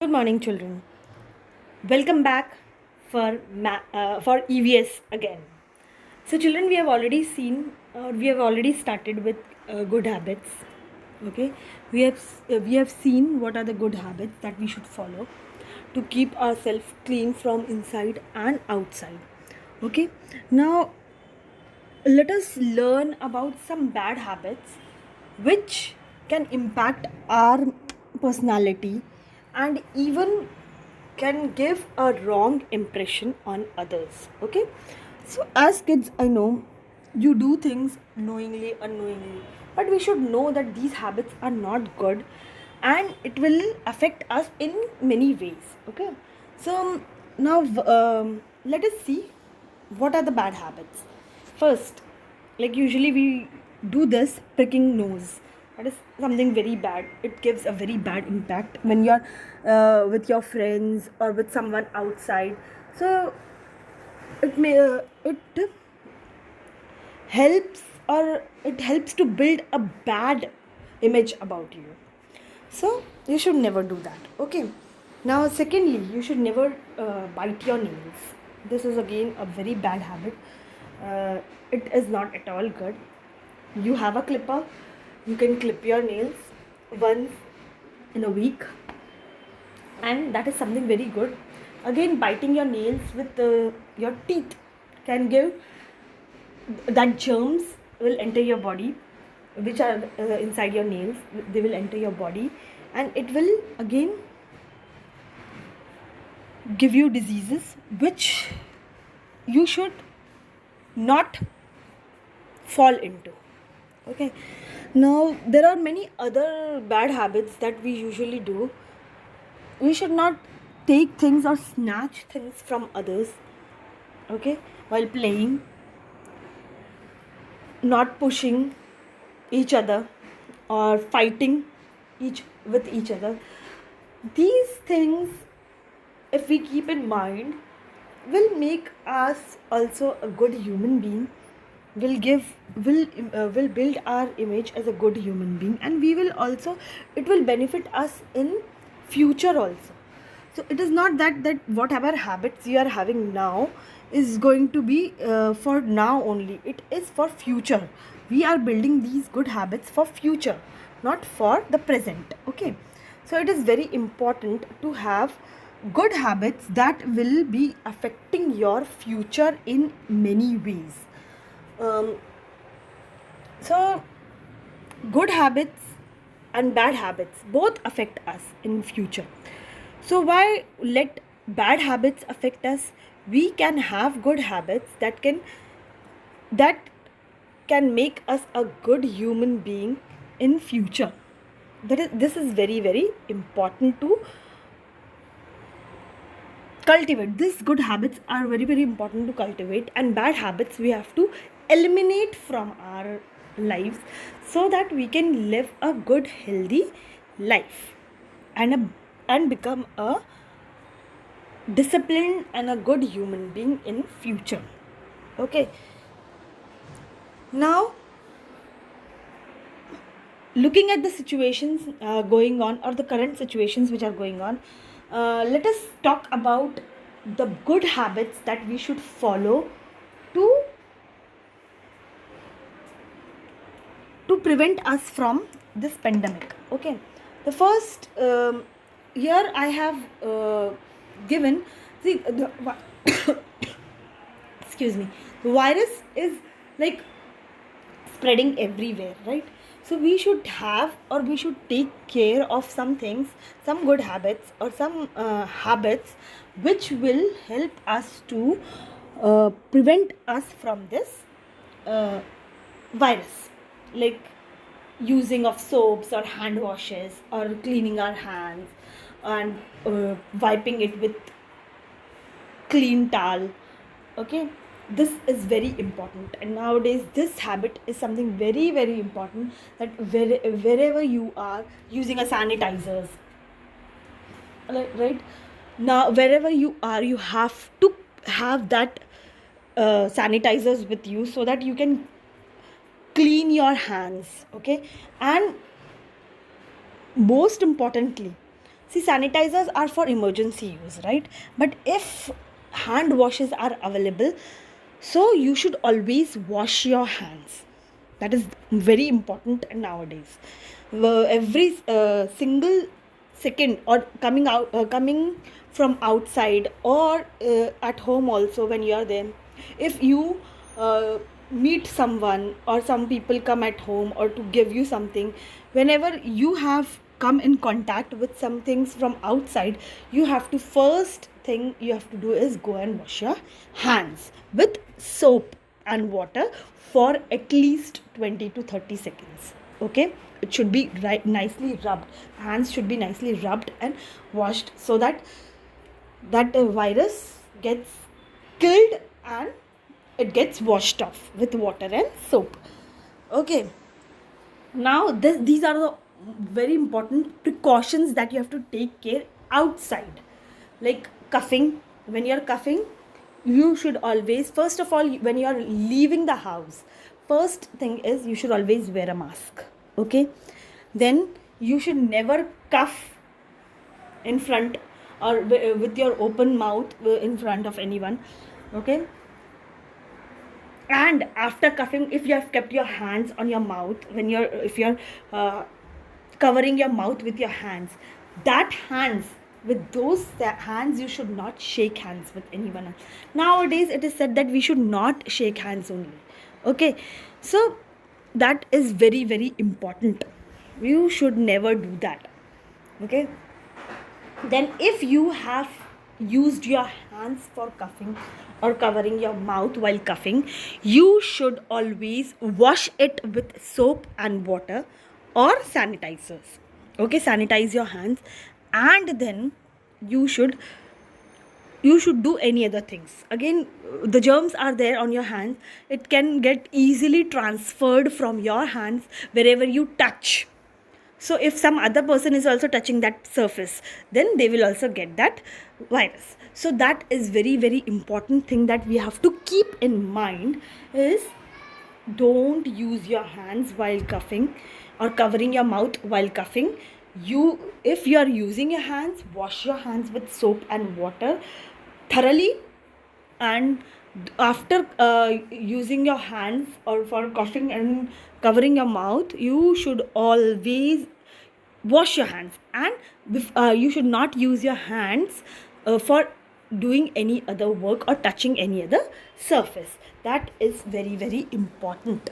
Good morning, children. Welcome back for EVS again. So, children, we have already started with good habits. Okay, we have seen what are the good habits that we should follow to keep ourselves clean from inside and outside. Okay, now let us learn about some bad habits which can impact our personality and even can give a wrong impression on others. Okay, so as kids, I know you do things knowingly, unknowingly, but we should know that these habits are not good and it will affect us in many ways. Okay, so now let us see what are the bad habits. First, like usually we do this pricking nose. That is something very bad. It gives a very bad impact when you're with your friends or with someone outside. So it helps or it helps to build a bad image about you. So you should never do that. Okay. Now, secondly, you should never bite your nails. This is again a very bad habit. It is not at all good. You have a clipper. You can clip your nails once in a week, and that is something very good. Again, biting your nails with your teeth can give that germs will enter your body, which are inside your nails. They will enter your body, and it will again give you diseases which you should not fall into. Okay, now there are many other bad habits that we usually do. We should not take things or snatch things from others. Okay, while playing, not pushing each other or fighting each with each other. These things, if we keep in mind, will make us also a good human being, will build our image as a good human being, and we will also, it will benefit us in future also. So it is not that whatever habits you are having now is going to be for now only. It is for future. We are building these good habits for future, not for the present. Okay, so it is very important to have good habits that will be affecting your future in many ways. um, so good habits and bad habits both affect us in future. So why let bad habits affect us? We can have good habits that can make us a good human being in future. This is very very important to cultivate. These good habits are very very important to cultivate, and bad habits we have to eliminate from our lives so that we can live a good healthy life and become a disciplined and a good human being in future. Okay, now looking at the situations going on, or the current situations which are going on, let us talk about the good habits that we should follow to prevent us from this pandemic. Okay, the first, here I have given the excuse me, the virus is like spreading everywhere, right? So we should have, or we should take care of some things, some good habits or some habits which will help us to prevent us from this uh, virus, like using of soaps or hand washes or cleaning our hands and wiping it with clean towel. Okay, this is very important, and nowadays this habit is something very very important, that wherever you are using a sanitizers, right? Now wherever you are, you have to have that sanitizers with you so that you can clean your hands. Okay, and most importantly, See, sanitizers are for emergency use, right? But if hand washes are available, so you should always wash your hands. That is very important nowadays. Every single second, or coming from outside, or at home also, when you are there, if you meet someone, or some people come at home or to give you something, whenever you have come in contact with some things from outside, you have to, first thing you have to do is go and wash your hands with soap and water for at least 20 to 30 seconds. Okay, it should be nicely rubbed. Hands should be nicely rubbed and washed, so that virus gets killed and it gets washed off with water and soap. Okay, now these are the very important precautions that you have to take care outside. Like coughing. When you're coughing, you should always, first of all, when you're leaving the house, first thing is you should always wear a mask. Okay, then you should never cough in front, or with your open mouth in front of anyone. Okay, and after coughing, if you have kept your hands on your mouth, if you're covering your mouth with your hands, that hands, with those hands, you should not shake hands with anyone else. Nowadays it is said that we should not shake hands only. Okay, so that is very very important. You should never do that. Okay, then if you have used your hands for coughing or covering your mouth while coughing, you should always wash it with soap and water or sanitizers. Okay, sanitize your hands, and then you should do any other things. Again, the germs are there on your hands. It can get easily transferred from your hands wherever you touch. So if some other person is also touching that surface, then they will also get that virus. So that is very very important thing that we have to keep in mind is, don't use your hands while coughing or covering your mouth while coughing. If you are using your hands, wash your hands with soap and water thoroughly, and after using your hands or for coughing and covering your mouth, you should always wash your hands, and you should not use your hands for doing any other work or touching any other surface. That is very very important.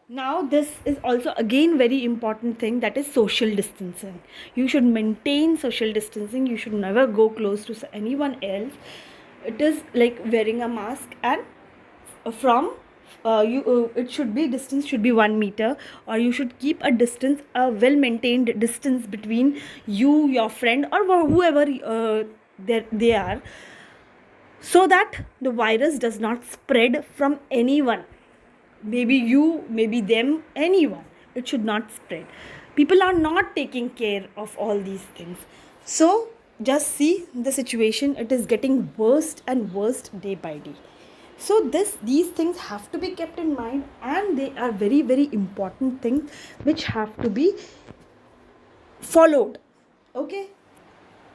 Now this is also again very important thing, that is social distancing. You should maintain social distancing. You should never go close to anyone else. It is like wearing a mask, and from it should be, distance should be 1 meter, or you should keep a distance, a well maintained distance between you, your friend, or whoever they are, so that the virus does not spread from anyone. Maybe you, maybe them, anyone. It should not spread. People are not taking care of all these things. So just see the situation, it is getting worse and worse day by day. So these things have to be kept in mind, and they are very very important things which have to be followed. Okay,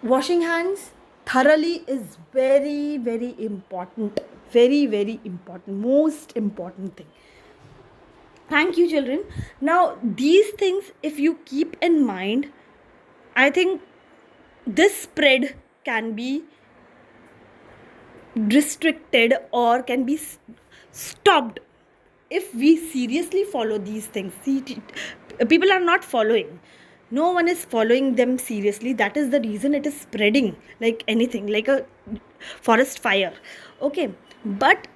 washing hands thoroughly is very very important, very very important, most important thing. Thank you, children. Now these things, if you keep in mind, I think this spread can be restricted or can be stopped if we seriously follow these things. See, people are not following. No one is following them seriously. That is the reason it is spreading like anything, like a forest fire. Okay, but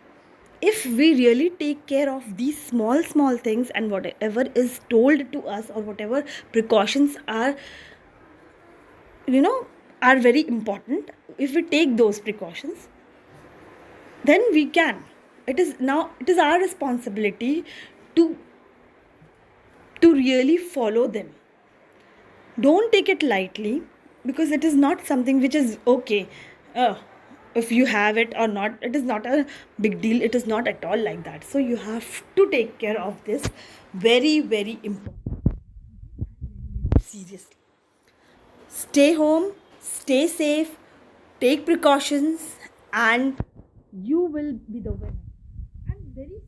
if we really take care of these small things, and whatever is told to us, or whatever precautions are, are very important, if we take those precautions, then we can. It is our responsibility to really follow them. Don't take it lightly, because it is not something which is okay. If you have it or not, it is not a big deal. It is not at all like that. So you have to take care of this very very important, seriously. Stay home, stay safe, take precautions, and you will be the winner. And very